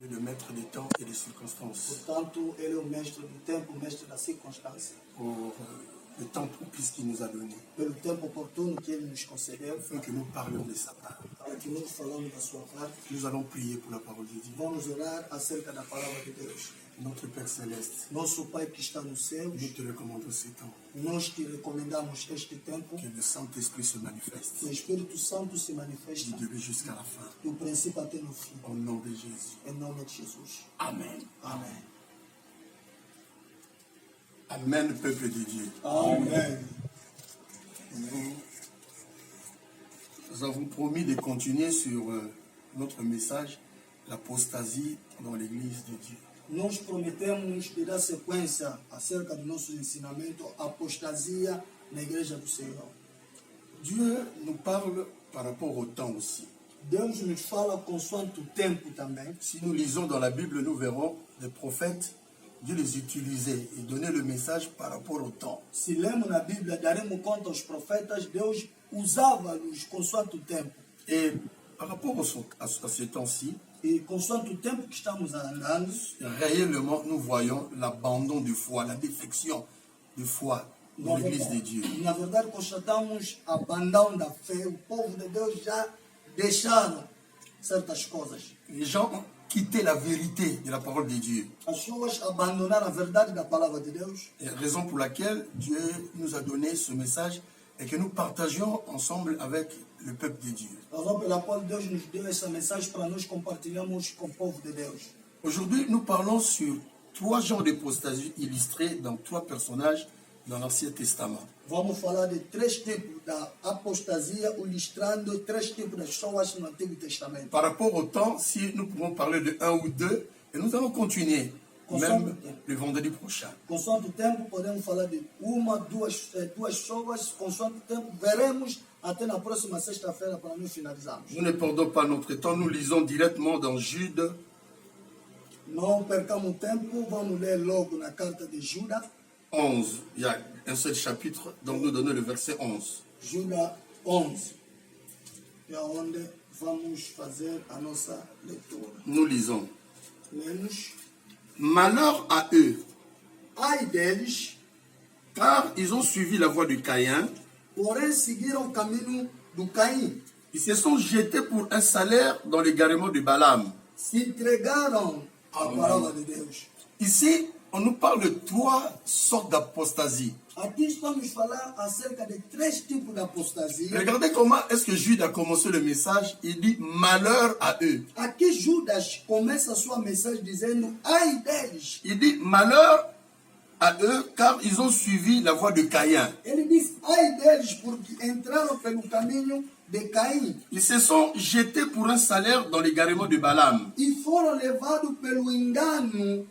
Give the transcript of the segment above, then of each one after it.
Le maître des temps et des circonstances. Portanto, ele é o mestre do tempo, o mestre da circunstância. Pour le temps propice qu'il nous a donné. Pelo tempo oportuno que ele nos concedeu. Afin que nous parlions de sa part. Para que nós falamos da sua parte. Nous allons prier pour la parole de Dieu. Vamos orar acerca da palavra de Deus. Notre Père Céleste, Nosso Pai que está nos céus, nous te recommandons ces temps. nós te recomendamos este tempo. Que le Saint-Esprit se manifeste. Que o Espírito Santo se manifeste. Du début jusqu'à la fin. Do princípio até no fim. Au nom de Jésus. Em nome de Jesus. Amen. Amen. Amen, peuple de Dieu. Amen. Nous avons promis de continuer sur notre message, l'apostasie dans l'Église de Dieu. Nós prometemos de dar sequência acerca do nosso ensinamento, apostasia na Igreja do Senhor. Dieu nous parle par rapport au temps aussi. Deus nos fala consoante o tempo também. Si nous lisons dans la Bible, nous verrons les prophètes, Dieu les utilisait et donnait le message par rapport au temps. Se lemos na Bíblia, daremos conta aos profetas, Deus usava-los consoante o tempo. Et par rapport à ce temps-ci, E consoante o tempo que estamos andando, réellement, nous voyons l'abandon de foi, la défection de foi dans l'Église de Dieu. Na verdade, constatamos abandono da fé. O povo de Deus já deixaram certas coisas. Les gens ont quitté la vérité de la parole de Dieu. As pessoas abandonaram a verdade da palavra de Deus. Et raison pour laquelle Dieu nous a donné ce message et que nous partagions ensemble avec le peuple de Dieu. Razão pela qual Deus nos deu essa mensagem para nós compartilharmos com o povo de Deus. Aujourd'hui, nous parlons sur 3 genres d'apostasie illustrés dans 3 personnages dans l'Ancien Testament. Vamos falar de 3 tipos da apostasia, ilustrando 3 tipos de pessoas no Antigo Testamento. Par rapport au temps, si nous pouvons parler de 1 ou 2, et nous allons continuer, même le vendredi prochain. Consoante o tempo, podemos falar de uma, duas pessoas. Consoante o tempo, veremos até na próxima sexta-feira para nós finalizarmos. Nous ne perdons pas notre temps, nous lisons directement dans Jude. Não percamos tempo, vamos ler logo na carta de Judas. 11, il y a un seul chapitre, donc nous donnons le verset 11. Judas 11, é onde vamos fazer a nossa leitura. Nous lisons. Lemos. Malheur à eux, Ai deles, car ils ont suivi la voie de Caïn. porém seguiram o caminho do Caim. Ils se sont jetés pour un salaire dans l'égarement de Balaam. Se entregaram à palavra de Deus. Ici, on nous parle de 3 sortes d'apostasie. Aqui estamos falando acerca de 3 tipos de apostasia. Regardez comment est-ce que Jude a commencé le message. Il dit malheur à eux. Aqui Judas começa a sua mensagem dizendo ai deles. Il dit malheur à eux car ils ont suivi la voie de Caïn. Ele diz ai deles porque entraram pelo caminho de Caim. Ils se sont jetés pour un salaire dans l'égarement de Balaam. E foram levados pelo engano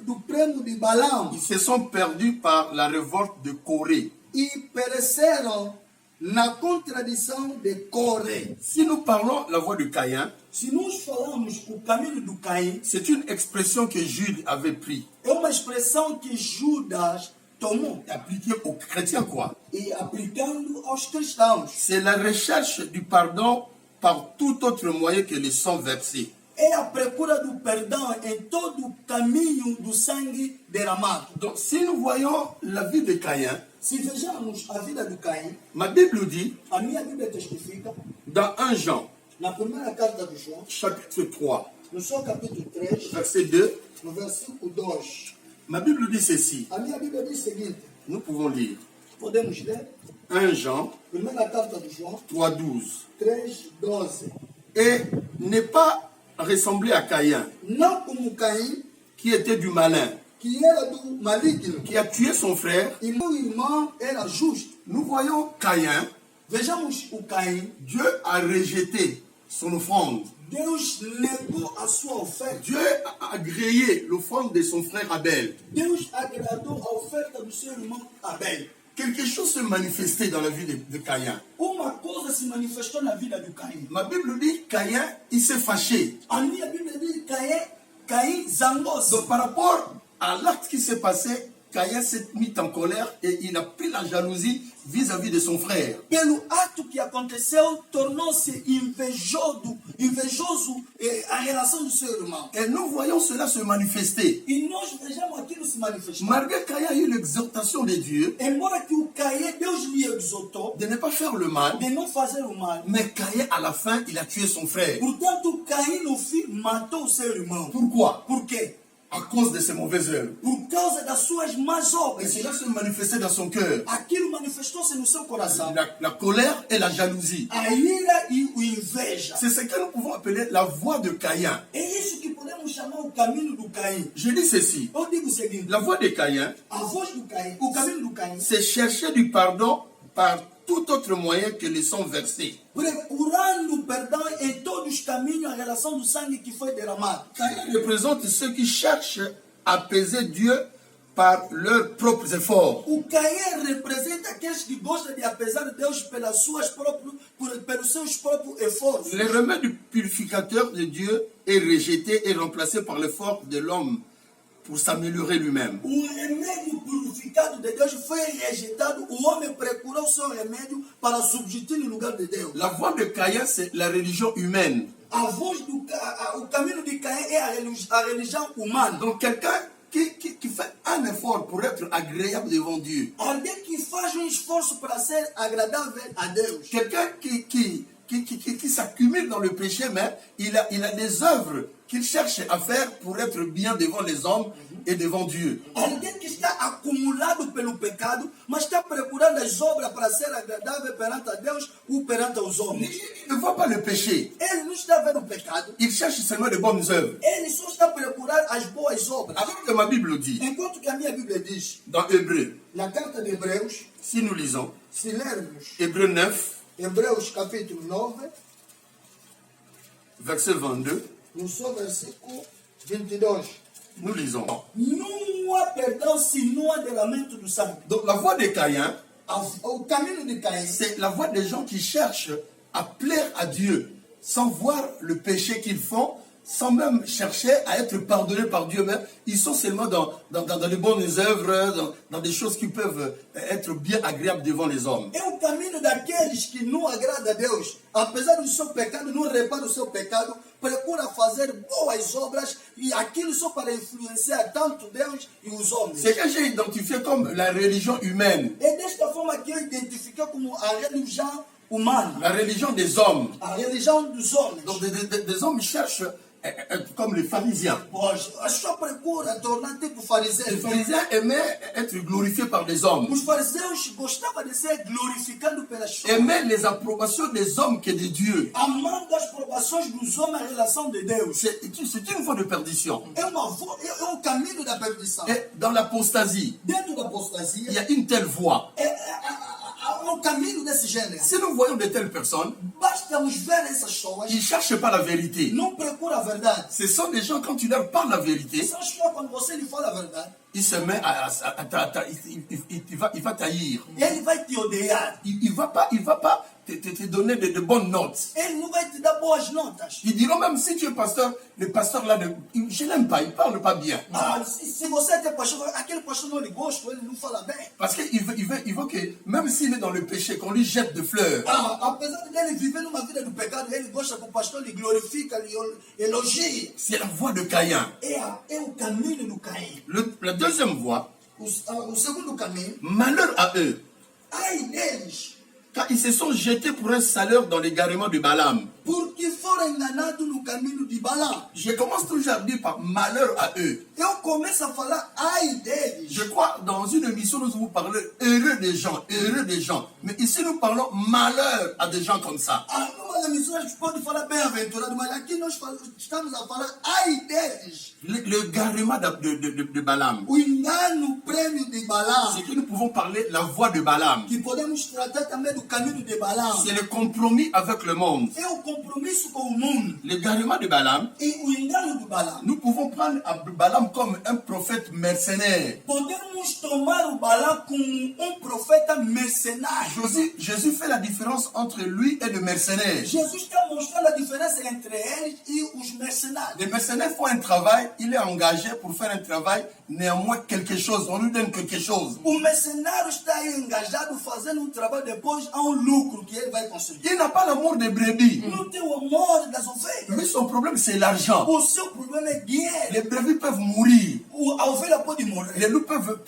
do prêmio de Balaam. Ils se sont perdus par la révolte de Corée. E pereceram na contradição de Coré. Si nous parlons la voie de Caïn, Se nós falamos o caminho do Caim, c'est une expression que Jude avait prise é uma expressão que Judas tomou et appliquée aux chrétiens quoi. e aplicando aos cristãos. C'est la recherche du pardon par tout autre moyen que le sang versé. É a procura do perdão em todo o caminho do sangue derramado. Donc si nous voyons la vie de Caïn, Se vejamos a vida do Caim, ma Bible dit a minha Bíblia testifica, dans 1 Jean, na primeira carta de João, chapitre 3, no seu capítulo 3, verset 2, no versículo 2, ma Bible dit ceci. a minha Bíblia diz o seguinte, Nous pouvons lire podemos ler, 1 Jean primeira carta de João, 3, 12. 3, 12. Et n'est pas ressemblé à Caïn, Não como Caim, qui était du malin, que era do maligno, qui a tué son frère. e meu irmão era justo. Nous voyons Caïn, Vejamos o Caim, Dieu a rejeté son offrande. Deus negou a sua oferta. Dieu a agréé l'offrande de son frère Abel. Deus agradou a oferta do seu irmão Abel. Quelque chose se manifestait dans la vie de Caïn. Uma coisa se manifestou na vida do Caim. Ma Bible dit Caïn, il s'est fâché. A minha Bíblia diz que Caim zangou-se. Donc par rapport à l'acte qui s'est passé, Caïn s'est mis en colère et il a pris la jalousie vis-à-vis de son frère. Pelo ato que aconteceu, tornou-se invejoso em relação do seu irmão. Et nous voyons cela se manifester. E nós vejamos aquilo se manifestar. Malgré qu'il y a eu l'exhortation de Dieu Embora que o Caim, Deus lhe exortou de ne pas faire le mal, de não fazer o mal. mais Caïn, à la fin, il a tué son frère. Portanto, Caim, no fim, matou o seu irmão. Pourquoi? Por quê? À cause de ses mauvaises œuvres. Por causa das suas más Et obras. cela se manifestait dans son cœur. Aquilo manifestou-se no seu coração. La colère et la jalousie. A ira e o inveja. C'est ce que nous pouvons appeler la voie de Caïn. É isso que podemos chamar o caminho do Caim. Je dis ceci. Eu digo o seguinte: La voie de Caïn, a voz do Caim, o caminho do Caim, c'est chercher du pardon par tout autre moyen que le sang versé. procurando perdão em todos os caminhos em relação do sangue que foi derramado. Caïn représente ceux qui cherchent à apaiser Dieu par leurs propres efforts. O Caim representa aqueles que gostam de apesar de Deus pelos seus próprios esforços. Le remède purificateur de Dieu est rejeté et remplacé par l'effort de l'homme pour s'améliorer lui-même. O remédio purificado de Deus foi rejeitado. O homem procurou o seu remédio para substituir no lugar de Deus. La voie de Caïn, c'est la religion humaine. O caminho de Caim é a religião humana. Donc quelqu'un qui fait un effort pour être agréable devant Dieu. Alguém que faz esforço para ser agradável a Deus. Quelqu'un qui s'accumule dans le péché, mais il a des œuvres qu'il cherche à faire pour être bien devant les hommes et devant Dieu. Alguém que está acumulado pelo pecado, mas está procurando as obras para ser agradável perante a Deus ou perante os homens. Il ne voit pas le péché. Ele não está vendo o pecado. Il cherche seulement de bonnes œuvres. Ele só está procurando as boas obras. Alors que ma Bible dit, Enquanto que a minha Bíblia diz, dans Hébreu, na carta de Hebreus, si nous lisons, se lermos Hébreu 9, Hebreus capítulo 9, verset 22, no seu versículo 22, nous lisons. não há perdão se não há derramamento do sangue. Donc la voie de Caïn, O caminho de Caim c'est la voie des gens qui cherchent à plaire à Dieu sans voir le péché qu'ils font, sans même chercher à être pardonnés par Dieu. Mais ils sont seulement dans les bonnes œuvres, dans des choses qui peuvent être bien agréables devant les hommes. é o caminho daqueles que não agrada a Deus. Apesar do seu pecado, não repara o seu pecado, procura fazer boas obras e aquilo só para influenciar tanto Deus e os homens. C'est que j'ai identifié comme la religion humaine, É desta forma que eu identifiquei como a religião humana, la religion des hommes. a religião dos homens. Donc des hommes cherchent à être comme les pharisiens. Pois, a sua procura tornar tipo Les fariseu. pharisiens aimaient être glorifiés par les hommes, Os fariseus gostavam de ser glorificados pelas pessoas, aimaient les approbations des hommes que de Dieu. amando as provações dos homens em relação de Deus. C'est une voie de perdition. É um caminho da perdição. Et dans l'apostasie, Dentro da il apostasia, y a une telle voie. é um caminho desse gênero. Si nous voyons de telles personnes, Basta nos ver essas pessoas, ils ne cherchent pas la vérité. não procuram a verdade. Ce sont des gens, quand tu leur parles la vérité, São as pessoas, quando você lhe fala a verdade, il se met il va taillir. ele vai te odiar. Il va pas te donner de bonnes notes. Ele não vai te dar boas notas. Ils diront même si tu es pasteur, le pasteur là, je l'aime pas, il parle pas bien. Se você é pastor, aquele pastor não lhe gosta, ele não fala bem. Parce qu'il veut que, même s'il est dans le péché, qu'on lui jette de fleurs. Apesar dele viver numa vida do pecado, ele gosta que o pastor lhe glorifica, lhe elogie. C'est la voie de Caïn. É o caminho do Caim. La deuxième voie, O segundo caminho, malheur à eux, ai deles, car ils se sont jetés pour un salaire dans l'égarement de Balaam. porque foram enganados no caminho de Balaam. Je commence toujours à dire par malheur à eux. Eu começo a falar ai deles. Je crois dans une émission nous vous parlons heureux des gens. Mais ici nous parlons malheur à des gens comme ça. Numa emissões a gente pode falar bem-aventurado, mas aqui nós estamos a falar ai deles. Le garement de Balaam. O engano, prêmio de Balaam. C'est que nous pouvons parler la voie de Balaam. Que podemos tratar também do caminho de Balaam. C'est le compromis avec le monde. É o compromisso com o mundo L'égarement de Balaam, e o engano de Balaão. nous pouvons prendre Balaam comme un prophète mercenaire. Podemos tomar o Balaão como profeta mercenário. Jésus fait la différence entre lui et le mercenaire. Jesus está mostrando a diferença entre eles e os mercenários. Les mercenaires font un travail, il est engagé pour faire un travail, néanmoins quelque chose, on lui donne quelque chose. O mercenário está aí engajado fazendo um trabalho, depois há um lucro que ele vai conseguir. Il n'a pas l'amour des brebis. Não tem o amor das ovelhas. Lui, son problème, c'est l'argent. O seu problema é dinheiro. Les brebis peuvent mourir. A ovelha pode morrer. Les loups peuvent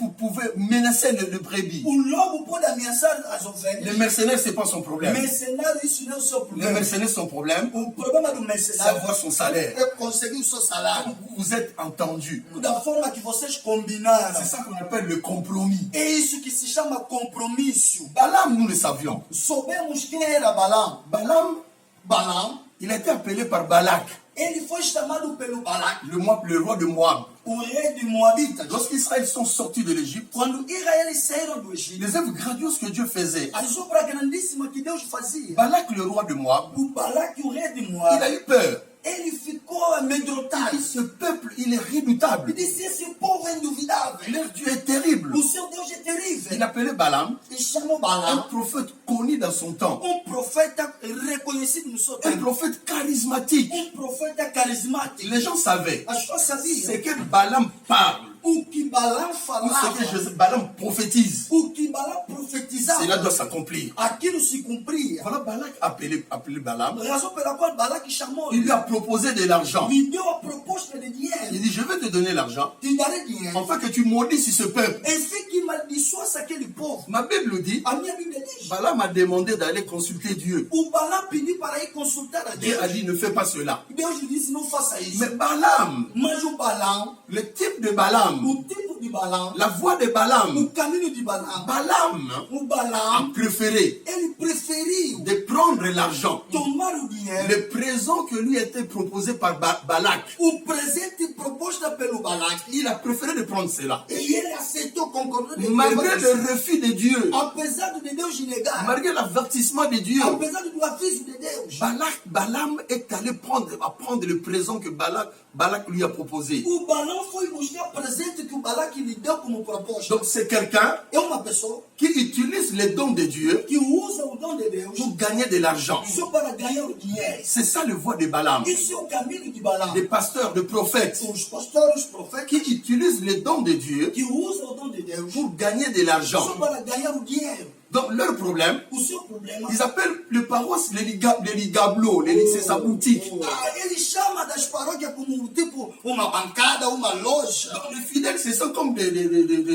menacer le brebis. O lobo pode ameaçar as ovelhas. Les mercenaires, ce n'est pas son problème. Mercenário, isso não é o seu Les problema. mercenaires, son problème, O problema do c'est mercenário avoir son salaire. é conseguir o seu salário. Vous êtes entendus. Da forma que vocês combinaram. C'est ça qu'on appelle le compromis. É isso que se chama compromisso. Balaam, nous le savions. Soubemos quem era Balaão. Balaão, Il a été appelé par Balak, ele foi chamado pelo Balac, le roi de Moab. o rei de Moabitas. Lorsqu'Israël sont sortis de l'Égypte, Quando Israel saíram do Egito, les œuvres grandioses que Dieu faisait, as obras grandíssimas que Deus fazia, Balak, le roi de Moab, o Balac, o rei de il Moab, a eu peur. ele ficou amedrontado. Ce peuple, il est redoutable. Ele disse: esse povo é induvidável. Leur Dieu est terrible. O seu Deus é terrível. Il appelait Balaam, E chamou un Balaam, prophète connu dans son temps, profeta reconhecido no seu un tempo, prophète charismatique. profeta carismático. Les gens savaient As pessoas sabiam ce que Balaam parle, o que Balaam ou falava, ce que Balaam prophétise. o que Balaam profetizava. Cela doit s'accomplir. Aquilo se cumpria. Voilà, Balak appelé Balaam. Razão pela qual Balac chamou, Il lui a proposé de l'argent. lhe deu a proposta de Il dinheiro. dit, je vais te donner l'argent, Te darei dinheiro. afin que tu maudisses ce peuple. Enfim, que maldiçoasse aquele povo. Ma Bible dit, A minha Bíblia diz: Balaam a demandé d'aller consulter Dieu. o Balaam pediu para ir consultar a Dieu Deus. a dit, ne fais pas cela. Deus lhe disse: não faça isso. Mais Balaam, Mas o Balaam, le type de Balaam, o tipo de Balaam, la voix de o Balaam, caminho de Balaam, Balaam o a Balaam, préféré ele preferiu de prendre l'argent, tomar o dinheiro, le présent que lui était proposé par Balak. o presente proposto pelo Balac, Il a préféré de prendre cela. e ele aceitou concordar de Malgré le refus de Dieu, apesar de Deus negar, malgré l'avertissement de Dieu, apesar do aviso de Deus. Balaam est allé prendre le présent que Balak lui a proposé. O Balaam foi buscar presente que o Balac lhe deu como proposta. Donc c'est quelqu'un É uma pessoa qui utilise les dons de Dieu que usa o dom de Deus pour gagner de l'argent. só para ganhar o dinheiro. C'est ça le voie de Balaam. Esse é o caminho de Balaam. Des pasteurs, de prophètes Os pastores, os profetas qui utilisent les dons de Dieu que usam o dom de Deus pour gagner de l'argent. só para ganhar o dinheiro. Donc leur problème, O seu problema, ils appellent le paroisse les ligablos, c'est sa boutique. ele chama das paróquias como tipo uma bancada, uma loja. Donc les fidèles, ce sont comme des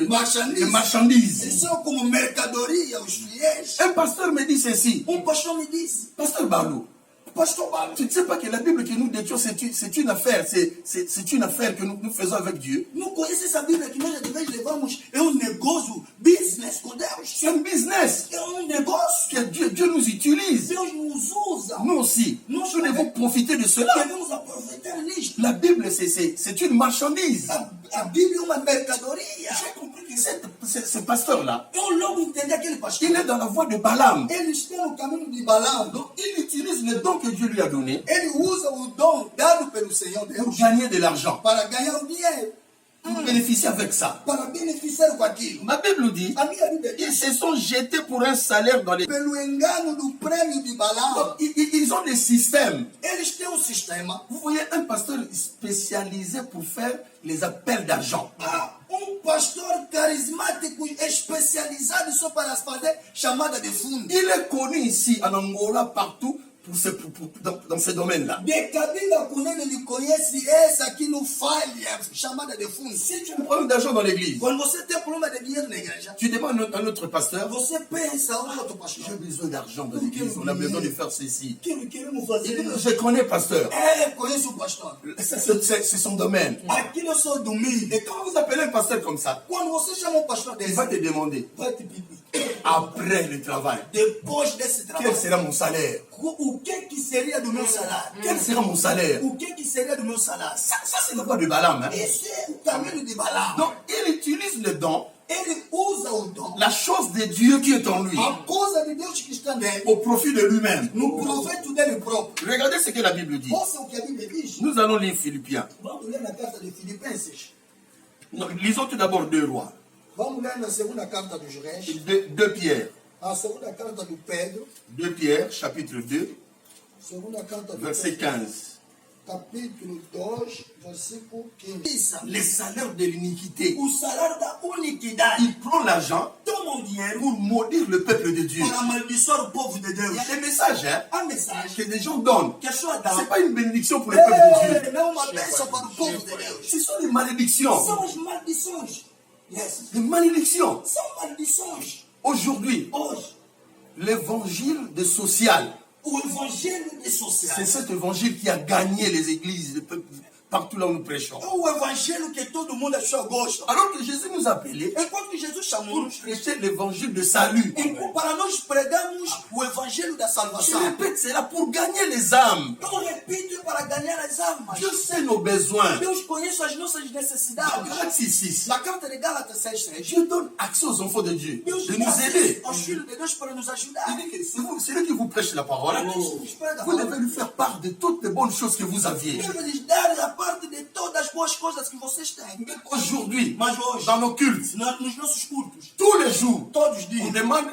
Marchandises. marchandises. São como mercadoria, os fiéis. Un pasteur me dit ceci, Pastor me disse: Pasteur Barlou, Pastor Balo, tu ne sais pas que la Bible que nous détient, c'est une affaire, c'est une affaire que nous faisons avec Dieu. não conhece essa Bíblia que nós às vezes levamos? É um negócio, business com Deus. C'est un business É um negócio. que Dieu nous utilise. Deus nos usa. Nous aussi, nous devons profiter de cela. Devemos aproveitar nisto. La Bible, c'est une marchandise. A Bíblia é uma mercadoria. J'ai compris que ce pasteur-là, Eu logo entendi aquele pastor. il est dans la voie de Balaam. Ele está no caminho de Balaam. Donc, il utilise le don que Dieu lui a donné Ele usa o dom dado pelo Senhor pour Deus gagner de l'argent, para ganhar o dinheiro, pour bénéficier avec ça. para beneficiar com aquilo. Ma Bible dit, A minha Bíblia ils diz: se sont jetés pour un salaire dans les... pelo engano do prêmio de Balaam, Donc, ils ont des systèmes. eles têm um sistema. Vous voyez un pasteur spécialisé pour faire les appels d'argent. Pastor carismático especializado só para fazer chamada de fundo. Il est connu ici, en Angola, partout, dans ces domaines-là. De Cabinda com ele conhece essa aqui no falha, chamada de fundo. Si tu as un problème d'argent dans l'église, Quando você tem problema de dinheiro na igreja, tu demandes à notre pasteur, você pensa um outro pastor. j'ai besoin d'argent dans l'église, on a besoin de faire ceci. Que queremos Il fazer? dit, je connais pasteur, Conheço o pastor. c'est son domaine. Aquilo é o seu domínio. Et quand vous appelez un pasteur comme ça, Quando você chama um pastor il desse, va te demander, vai te pedir. après le travail, Depois desse quel trabalho, sera mon salaire? o que seria do meu salário? Quel sera mon salaire? O que seria do meu salário? Ça c'est la voie de Balaam. Hein? Esse é o caminho de Balaam. Donc, il utilise le don ele usa o dom la chose de Dieu qui est en lui, a coisa de Deus que está nele au profit de lui-même. no proveito dele próprio. Regardez ce que la Bible dit. Ouça o que a Bíblia diz. Nous allons lire Philippiens. Vamos ler na carta de Filipenses. Donc, lisons tout d'abord 2 Rois, Vamos ler na segunda carta dos Reis. 2 Pierre. A segunda carta do Pedro. 2 Pierre, chapitre 2, Segunda carta do verset Pedro. 15. Capítulo 2, versículo 15. Les salaires de l'iniquité. O salário da iniquidade. Il prend l'argent Toma o dinheiro pour maudire le peuple de Dieu. para amaldiçoar o povo de Il Deus. y a des messages hein, A mensagem que des gens donnent. que a pessoa Ce dá n'est pas une bénédiction pour le peuple de Dieu. não é uma bênção para o povo de Deus. Ce sont des malédictions. São as maldições. Yes. Des malédictions. São maldições. Aujourd'hui, Hoje, l'évangile de social, o evangelho de c'est social cet évangile qui a gagné les églises, le peuple, partout là où nous prêchons. é o evangelho que todo mundo achou gosto. Alors que Jésus nous a appelés Enquanto que Jesus chamou pour prêcher l'évangile de salut. para nós pregarmos o evangelho da Je salvação. répète, c'est là pour gagner les âmes. Eu repito para ganhar as almas. Dieu sait nos besoins. Deus conhece as nossas Dans necessidades. Galates 6:6, Na carta de Gálatas 6:6, Dieu donne accès aux enfants de Dieu Deus de nous aider. aos filhos de Deus para nos ajudar. Il dit que c'est lui qui vous prêche la parole. Vous devez lui faire part de toutes les bonnes choses que vous aviez. Deus lhes dar a parte de todas as boas coisas que vocês têm. Mais aujourd'hui, Mas hoje, dans nos cultes, nos nossos cultos, tous les jours, todos os on dias, demande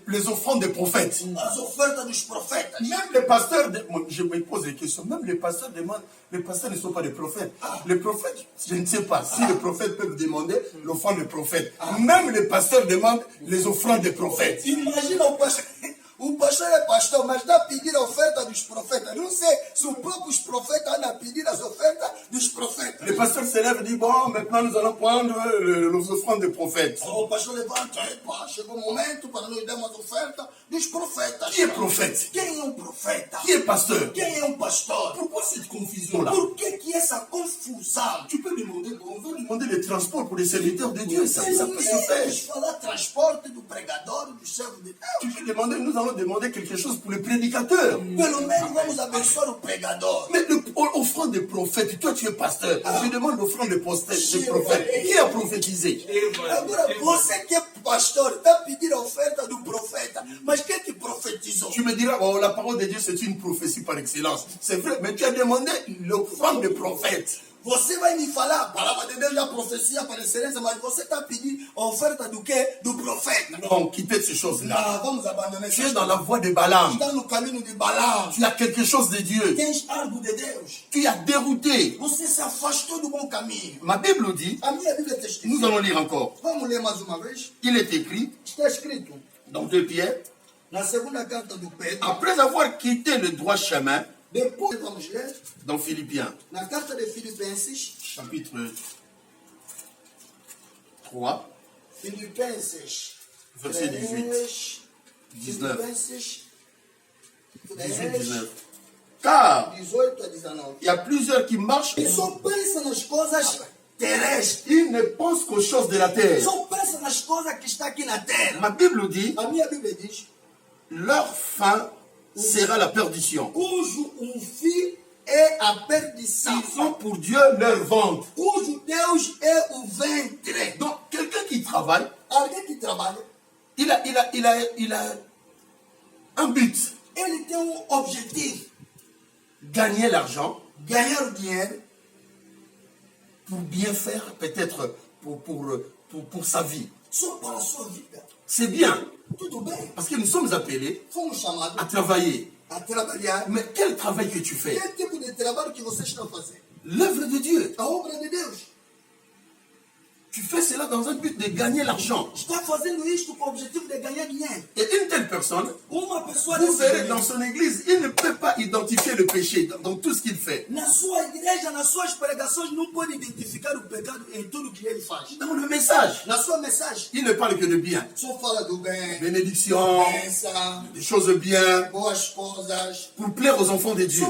les offrandes des prophètes. as ofertas dos profetas. Même les pasteurs, moi, je me pose des questions, même les pasteurs demandent, les pasteurs ne sont pas des prophètes. Les prophètes, je ne sais pas si les prophètes peuvent demander l'offrande des prophètes. Même les pasteurs demandent les offrandes des prophètes. Imagina o pastor é pastor, mas dá a pedir a oferta dos profetas. Não sei se os próprios profetas andam a pedir as ofertas dos profetas. Les pasteurs se lèvent et disent, bon, maintenant nous allons prendre les offrandes des prophètes. O pastor levanta, epa, chegou o momento para nós darmos as ofertas dos profetas. Qui est prophète? Quem é um profeta? Qui est pasteur? Quem é um pastor? Pourquoi cette confusion-là? Por que essa confusão? Tu peux demander, on veut demander les transports pour les serviteurs de Dieu, ça peut se faire. Vamos falar transporte do pregador, do servo de Tu Deus. peux demander, nous allons demander quelque chose pour les prédicateurs. Pelo menos vamos abençoar o pregador. Mais l'offrande des prophètes, toi tu es pasteur, je demande l'offrande des prophètes. Qui a prophétisé? Agora, você que é pastor, está pedindo a oferta do profeta, mas quem que profetizou? Tu me diras, oh, la parole de Dieu c'est une prophétie par excellence. C'est vrai, mais tu as demandé l'offrande des prophètes. Você vai me falar, a palavra de Deus é a profecia para excelência, mas você está pedindo a oferta do quê? Do profeta. Non, quittez ces choses-là. Ah, vamos abandonar Tu isso. es dans la voie de Balaam. Está no caminho de Balaam. Tu as quelque chose de Dieu. Tens algo de Deus. Tu as dérouté. Você se afastou do bom caminho. Ma Bible dit, A minha Bíblia nous testifica. allons lire encore. Vamos ler mais uma vez. Il est écrit Está escrito dans 2 Pierre, na segunda carta do Pedro. après avoir quitté le droit chemin, Depois vamos ler dans Philippiens, na carta de Filipenses. chapitre 3, Filipenses verset 18, 19. Filipenses 18, 10, 19. Car 18 a 19. il y a plusieurs qui marchent, E só pensa nas coisas terrestres. ils ne pensent qu'aux choses de la terre. Só pensa nas coisas que está aqui na terra. Ma Bible dit, A minha Bíblia diz, leur fin sera la perdition. cujo fim é a perdição. Ils ont pour Dieu leur ventre. Cujo Deus é o ventre. Donc, quelqu'un qui travaille, Alguém que trabalha, il a un but. ele tem objetivo. Gagner l'argent Ganhar o dinheiro pour bien faire, peut-être pour sa vie. só para a sua vida. C'est bien, Tudo bem. parce que nous sommes appelés Fomos chamados à travailler. a trabalhar. Mais quel travail que tu fais? Que tipo de trabalho que vocês estão fazendo? L'œuvre de Dieu. A obra de Deus. Tu fais cela dans un but de gagner l'argent. Está fazendo isto com o objetivo de ganhar dinheiro. Et une telle personne, Uma pessoa vous desse verrez jeito, dans son église, il ne peut pas identifier le péché dans tout ce qu'il fait. na sua igreja, nas suas pregações, não pode identificar o pecado em tudo que ele faz. Dans le message, Na sua mensagem, il ne parle que de bien. só fala do bem, Bénédiction, bênção, des choses bien, boas coisas, pour plaire aux enfants de Dieu.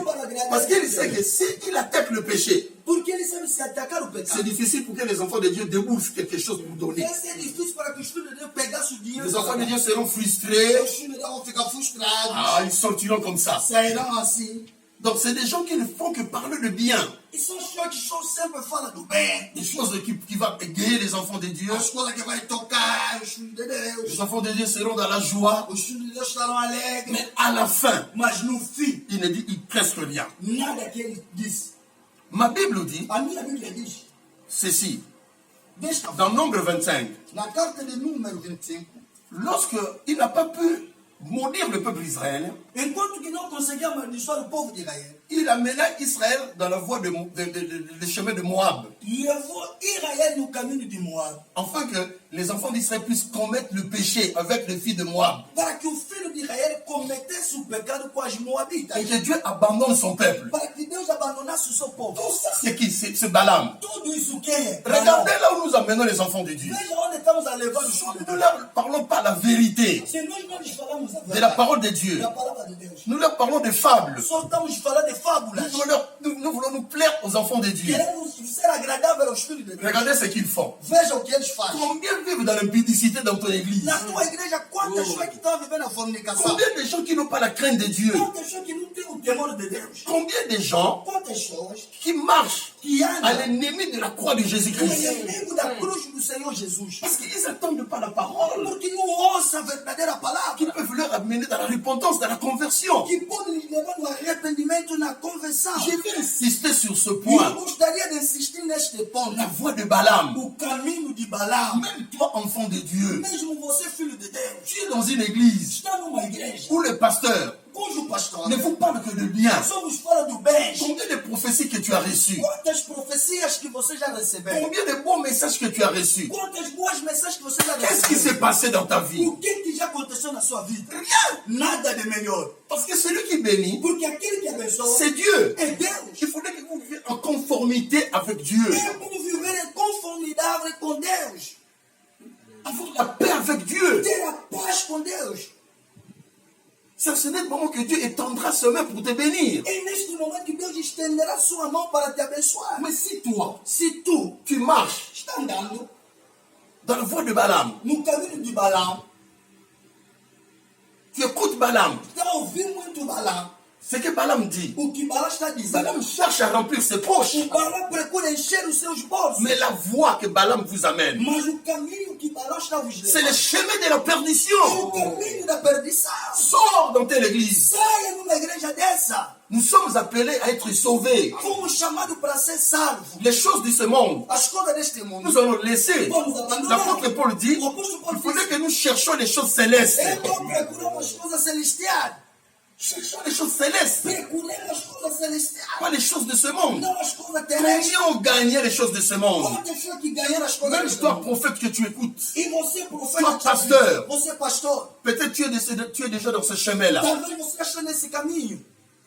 Parce qu'il sait que s'il attaque le péché, porque ele sabe se atacar o c'est pecado. difficile pour que les enfants de Dieu déboursent quelque chose pour donner. Esse é difícil para que os filhos de Deus pegassem o dinheiro. Les enfants de Dieu seront frustrés. Os filhos de Deus vão ficar frustrados, Ah, ils sortiront comme ça. sairão assim. Donc c'est des gens qui ne font que parler de bien. E são pessoas que só sempre falam do bem. Des choses qui vont égayer les enfants de Dieu. As coisas que vai tocar os filhos de Deus. Les enfants de Dieu seront dans la joie. Os filhos de Deus estarão alegres. Mais à la fin, Mas no fim, il ne dit presque rien. nada que ele disse. Ma Bible dit A minha Bíblia diz, ceci. desta Dans Nombre 25, na carta de número 25, lorsqu'il n'a pas pu maudire le peuple israélien, enquanto que não conseguia amaldiçoar o povo de Israel, il amena Israël dans la voie le chemin de Moab, levou Israel no caminho de Moab, afin que les enfants d'Israël puissent commettre le péché avec les filles de Moab. para que o filho de Israel cometesse o pecado com as Moabitas, Et que Dieu abandonne son peuple. para que Deus abandonasse o seu povo. Tout ça, c'est qui? C'est Balaam. Tudo isso quem é? Regardez là où nous amenons les enfants de Dieu. Veja onde estamos a levar os Nous filhos de ne Deus. leur parlons pas la vérité Se nós não lhes falamos a de la verdade parole de Dieu. da palavra de Deus, Nous leur parlons des fables. só estamos falando de fábulas. Nous voulons nous plaire aux enfants de Dieu. Queremos ser agradável aos filhos de Deus. Regardez ce qu'ils font. Veja o que eles fazem. Combien vivent dans l'impudicité dans ton église? Na tua igreja, quantas pessoas que estão vivendo a fornicação? Combien de gens qui n'ont pas la crainte de Dieu? Quantas pessoas que não têm o temor de Deus? Combien de gens Quantas pessoas qui marchent que à andam l'ennemi de la croix de no Jésus-Christ? inimigo da cruz do Senhor Jesus? Parce qu'ils n'attendent pas la parole Porque não ouçam a verdadeira palavra. qui peuvent leur amener dans la repentance, dans la conversion. Que pode lhes levar no arrependimento, na conversão. Je vais insister sur ce E eu point. gostaria de insistir neste ponto. La voie de Balaam. O caminho de Balaam. Même toi, enfant de Dieu, Mesmo você, filho de Deus, tu es dans une église está numa igreja où le pasteur cujo pastor ne vous parle que de bien. só vos fala do bem. Combien de prophéties que tu as reçues? Quantas profecias que você já recebeu? Combien de bons messages que tu as reçus? Quantas boas mensagens que você já Qu'est-ce qui recebeu? s'est passé dans ta vie? O que já aconteceu na sua vida? Rien. Nada de melhor. Parce que celui qui bénit, Porque aquele que abençoa c'est Dieu. é Deus. Il faudrait que vous viviez en conformité avec Dieu. É como viver em conformidade com Deus. Avoir la paix avec Dieu. Ter a paz com Deus. C'est à ce moment que Dieu étendra sa main pour te bénir. É neste momento que Deus estenderá sua mão para te abençoar. Mais si toi, Se tu tu marches está andando dans la voie de Balaam, no caminho de Balaam, tu écoutes Balaam, está ouvindo muito Balaam, ce que Balaam dit, o que Balaam está dizendo, Balaam cherche à remplir ses poches. o Balaam procura encher os seus bolsos. Mais la voie que Balaam vous amène, Mas o caminho que Balaam está vos c'est le levando chemin de la é o perdition. caminho da perdição. Sors dans telle église. Saia numa igreja dessa. Nous sommes appelés à être sauvés. Fomos chamados para ser salvos. Les choses de ce monde, As coisas deste mundo. nous allons laisser. Vamos abandonar. L'apôtre Paul dit, O apóstolo Paulo il faudrait disse, que nous cherchions les choses célestes. então procuramos as coisas celestiais. Cherchons les choses célestes, Procuremos as coisas celestiais. pas les choses de ce monde. Não as coisas terrestres. Combien ont gagné les choses de ce monde? Quantas pessoas que ganharam as coisas Même deste toi, mundo? prophète que tu écoutes, E você, Toi, profeta, pasteur. você, pastor, peut-être tu es déjà dans ce chemin-là. talvez você está nesse caminho.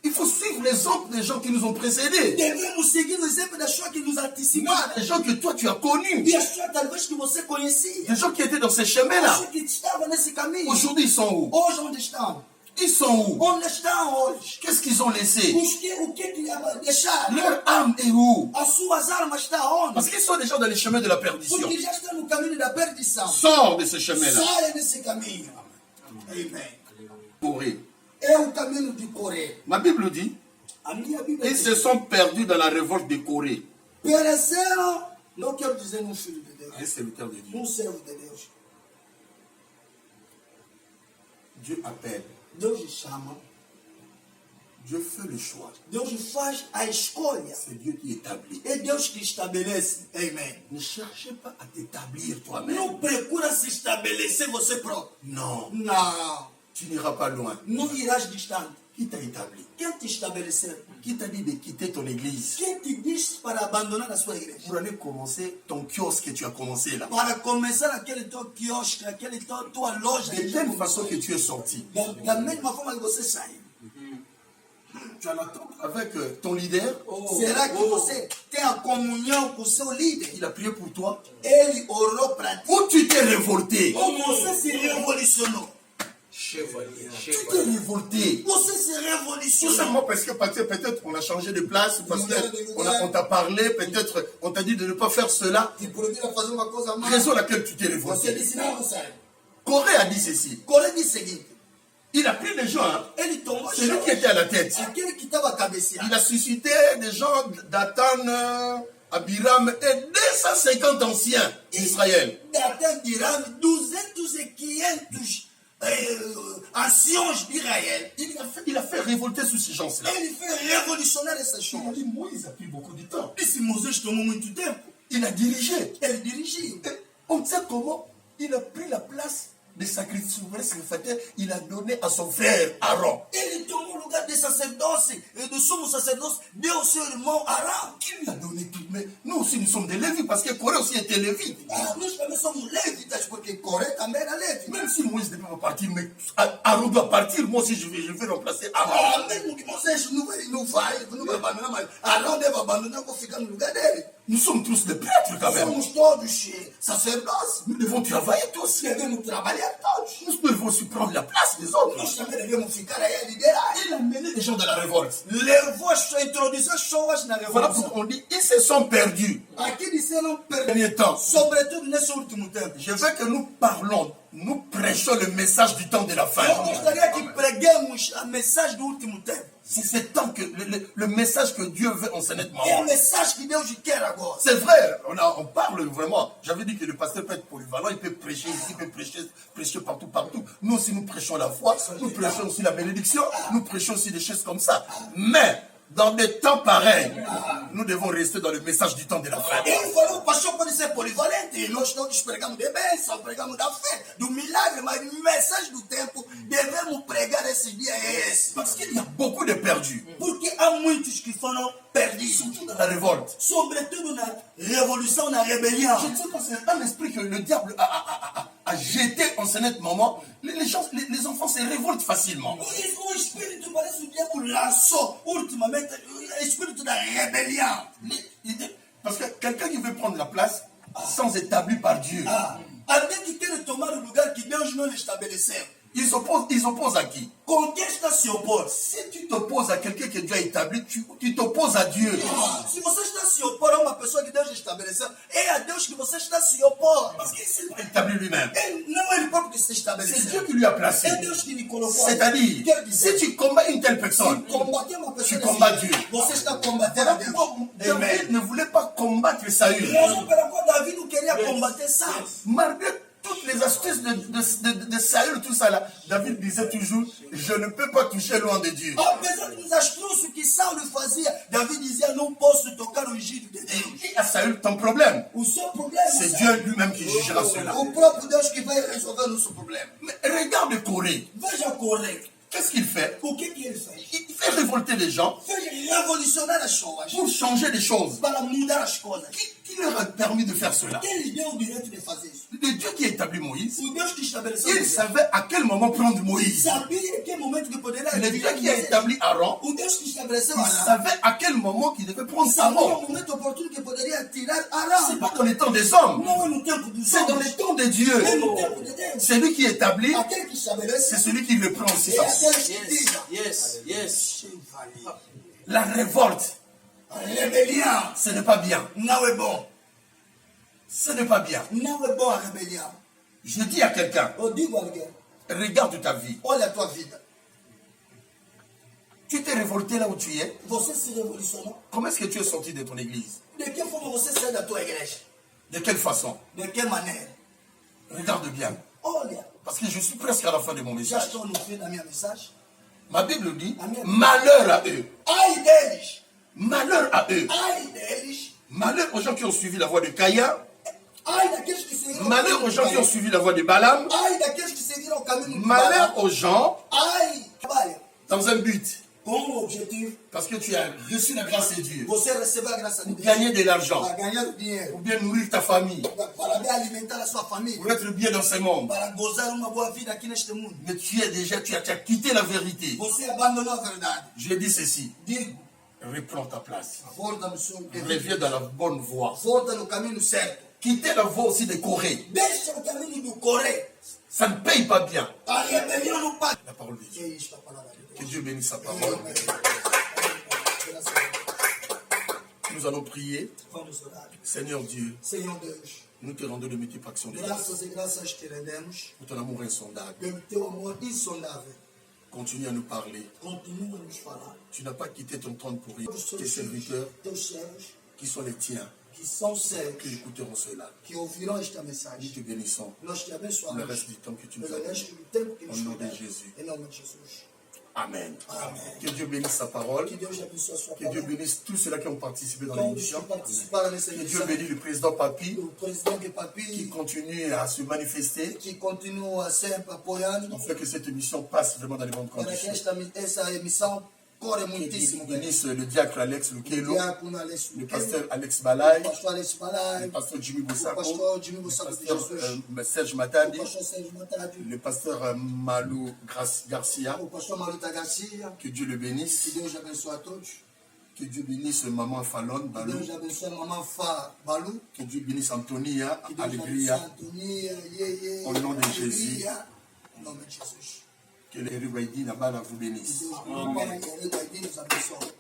Il faut suivre l'exemple des gens qui nous ont précédés. Devemos seguir o exemplo das pessoas que nos anteciparam. Des gens que toi tu as connus. E as pessoas, talvez, que você conhecia. Des gens qui étaient dans ces As chemins-là. pessoas que estavam nesse caminho. Aujourd'hui, ils sont où? Hoje, onde estão? Ils sont où? Onde estão hoje? Qu'est-ce qu'ils ont laissé? O que deixaram? Leur âme est où? As suas armas estão onde? Parce qu'ils sont déjà dans les chemins de la perdition. Porque já estão no caminho da perdição. Sors de ce chemin-là. Saia desse caminho. Amém. Corée. É o caminho de Coré. Ma Bible dit, A minha Bíblia ils diz, se sont perdus dans la révolte de Corée. pereceram, não quero dizer um filho de Deus, Un serviteur de Dieu. um servo de Deus. Dieu appelle. Deus chama, Dieu fait le choix. Deus faz a escolha. C'est Dieu qui établit. É Deus que estabelece. Amém. Ne cherchez pas à t'établir toi-même. Não procura se estabelecer você próprio. Non, Não. tu n'iras pas loin. Não irás distante. Qui t'a établi? Quem te estabeleceu? Qui t'a dit de quitter ton église Quem te diz para abandonar a sua igreja? pour aller commencer ton kiosque que tu as commencé là? Para começar aquele teu quiosque, aquele tua loja. De telle façon que tu es sorti. Da mesma forma que você saiu. Tu en attends avec ton leader. Será que você tem a comunhão com o seu líder? Il a prié pour toi. Ele orou para ti. Ou tu t'es révolté? Ou você se revolucionou? Tu t'es révolté. Você se Tout revolucionou. simplement parce que peut-être on a changé de place, parce qu'on t'a parlé, peut-être on t'a dit de ne pas faire cela. Te proibiram fazer uma coisa má. Raison à laquelle tu t'es Você révolté. disse não, não sai. Corée a dit ceci. Coré disse o seguinte: Il a pris les gens. Hein. Ele tomou C'est lui qui était à la tête. aquele que estava cabeceando. Il a suscité des gens d'Athan, Abiram et 250 anciens d'Israël. Datan d'Iram, 200 e 500 anciens d'Israël. Il a fait révolter tous ces gens-là. Ele fait révolutionner essas Il a choses. dit, Moïse a pris beaucoup de temps. Esse Moisés tomou muito tempo. Il a dirigé. Ele dirigiu. Et on sait comment il a pris la place de sacrificateur. Il a donné à son frère Aaron. Ele tomou o lugar de sacerdócio, do sumo sacerdócio, deu ao seu irmão Arão. Qui lui a donné tout. Mais nous aussi, nous sommes des Lévites, parce que Corée aussi était Lévite. Nós também somos levitas, porque Coré também era levita. Même si Moïse ne peut pas partir, mais Aaron doit partir, moi aussi je vais remplacer Aaron. Mesmo que Moisés não vai abandonar, mas Arão deve abandonar para ficar no lugar dele. Nous sommes tous des prêtres quand même. Somos todos sacerdotes. Nous devons travailler tous. Devemos trabalhar todos. Nous devons aussi prendre la place des autres. Nós também devemos ficar aí a liderar. Il a mené les gens dans la révolte. Levou introduziu as pessoas na Voilà revolução. pourquoi on dit, ils se sont perdus. Aqui disseram Dernier temps. sobretudo nesse último tempo. Je veux que nous parlons, nous prêchons le message du temps de la fin. Eu gostaria que preguemos a mensagem do último tempo. C'est ce temps que le message que Dieu veut enseigner de É a maman. mensagem que Deus quer agora. C'est vrai, on parle vraiment. J'avais dit que le pasteur peut être polyvalent, il peut prêcher ici, il peut prêcher partout. Nous aussi, nous prêchons la foi, nous prêchons aussi la bénédiction, nous prêchons aussi des choses comme ça. Mais, dans des temps pareils, nous devons rester dans le message du temps de la fin. Ele falou, o pastor pode ser polivalente. Nós todos pregamos de bênção, pregamos da fé, do milagre, mas a mensagem do tempo devemos pregar esse dia é esse. Parce qu'il y a beaucoup de perdus, Porque há muitos que foram perdidos. surtout dans la révolte. Sobretudo na revolução, na rebelião. Je ne sais pas, c'est un esprit que le diable a jeté en ce net moment. Les enfants se révoltent facilement. O espírito parece o diabo lançou ultimamente o espírito da rebelião. Parce que quelqu'un qui veut prendre la place sans établi par Dieu, Alguém que quer tomar o lugar que Deus não lhe estabeleceu. ils s'opposent à qui? Com quem está se opor? Si tu t'opposes à quelqu'un que Dieu a établi, tu t'opposes à Dieu. Se você está se opor a uma pessoa que Deus estabeleceu, é a Deus que você está se opor. Parce qu'il s'est pas établi lui-même. Não é ele próprio que se C'est estabeleceu. Dieu qui lui a placé. É Deus que lhe colocou. C'est-à-dire, Quer dizer, si tu combats une telle personne, combater uma pessoa tu combats desse Dieu. jeito, você está combatendo voilà a Deus. pourquoi David ne voulait pas combattre Saül. Razão pela qual Davi não queria combater Saul. Malgré toutes les astuces de Saül, tout ça là, David disait toujours, je ne peux pas toucher loin de Dieu. Apesar dos astuços que Saul fazia, Davi dizia, não posso tocar o ungido de Deus. Dis à Saül ton problème. O seu problema C'est Dieu lui-même qui jugera cela. o próprio Deus que vai resolver o nosso problema. Mais regarde Corée. Veja Coré. Qu'est-ce qu'il fait? O que ele fez? Il fait révolter les gens Fez revolucionar as pessoas pour changer les choses. para mudar as coisas. Qui leur a permis de faire cela? Quem lhe deu o direito de fazer isso? Le Dieu qui a établi Moïse, O Deus que estabeleceu il isso. savait à quel moment prendre Moïse. Sabia em que momento que poderia Le Dieu qui a établi Aaron, O Deus que estabeleceu il Arão. savait à quel moment qu'il devait prendre Sabia Aaron. o momento oportuno que poderia tirar C'est Arão. pas dans les temps des hommes, Não é no tempo dos c'est dans homens. les temps de Dieu. É no tempo de Deus. C'est lui qui établit, Aquele que estabelece c'est celui qui le prend aussi. é aquele que tira. Yes. La révolte, A rebelião ce n'est pas bien. não é bom. Ce n'est pas bien. Não é bom a rebelião. Je dis à quelqu'un, Eu digo a alguém, regarde ta vie. olha a tua vida. Tu t'es révolté là où tu es. Você se revolucionou. Comment est-ce que tu es sorti de ton église? De que forma você sai da tua igreja? De quelle façon? De que maneira? Regarde bien. Olha, Parce que je suis presque à la fin de mon já message. estou no fim da minha mensagem. Ma Bible dit, Amen. malheur à eux. Ai deles! Malheur à eux. Ai deles! Malheur aux gens qui ont suivi la voie de Caïn. Ai daqueles que seguiram Malheur aux gens qui ont suivi la voie de Balaam. Ai daqueles que seguiram o caminho do Malheur aux gens Ai, trabalha dans un but. com o objetivo, Parce que tu as reçu la grâce de Dieu. você receber a graça de Pour Deus gagner de l'argent. para ganhar o dinheiro, Pour bien nourrir ta famille. para bem alimentar a sua família, Pour être bien dans ce monde. para gozar uma boa vida aqui neste mundo. Mais tu as quitté la vérité. Você abandonou a verdade. Je dis ceci. Digo, Reprends ta place. volta no seu devido. Reviens dans la bonne voie. Volta no caminho certo. Quitter la voie aussi de Corée. Deixa o caminho do Coré. Ça ne paye pas bien. A rebelião não paga. La parole de Que Dieu. é isto, a palavra de Que Deus. Dieu bénisse sa parole. Graças a Deus. Nous allons prier. Vamos orar. Seigneur Dieu, Senhor Deus, nous te rendons de multiples actions de grâce graças e graças te rendemos pour ton amour insondable. pelo teu amor insondável. Continue à nous parler. Continue a nos falar. Tu n'as pas quitté ton trône pour rien. Os Tes teus serviteurs filhos, teus servos, qui sont les tiens, que são seus, qui écouteront cela. que ouvirão esta Nous mensagem. te bénissons. Nós te Le abençoamos. reste du temps que tu nous Pelo as resto donné. do tempo que Au nos nom de der. Jésus. Em nome de Jesus. Amen. Amen. Que Dieu bénisse sa parole. Que Deus abençoe a sua Que Dieu palavra. bénisse tous ceux-là qui ont participé dans Todos l'émission. que participaram nessa Que Dieu emissão. bénisse le président Papi O presidente qui Papi, continue à se manifester que continua sempre apoiando, afin que cette émission passe vraiment dans les bonnes para que conditions. essa emissão corre Que muitíssimo Dieu bem. bénisse le diacre Alex O Lukelo, diácono Alex le Luqueno, pasteur Alex o Balay, pastor Alex Balai, le pasteur Jimmy o Boussako, pastor Jimmy le Bussaco de pasteur Jesus, Serge o Matadi, pastor Sérgio Matadi, le pasteur Malou Garcia. o pastor Maluta Garcia. Que Dieu le Que bénisse. Deus abençoe a todos. Que Dieu bénisse maman Fallon Que Balou. Deus abençoe a mamãe Fá Balu. Que Dieu bénisse Antonia Que Deus abençoe Alegria. a Antonia, Yeye, Au nom de Jésus. Alegria. Em nome de Jesus. Que les Rubaïdi Nabala vous Que bénisse. Deus, Pai, nos abençoe.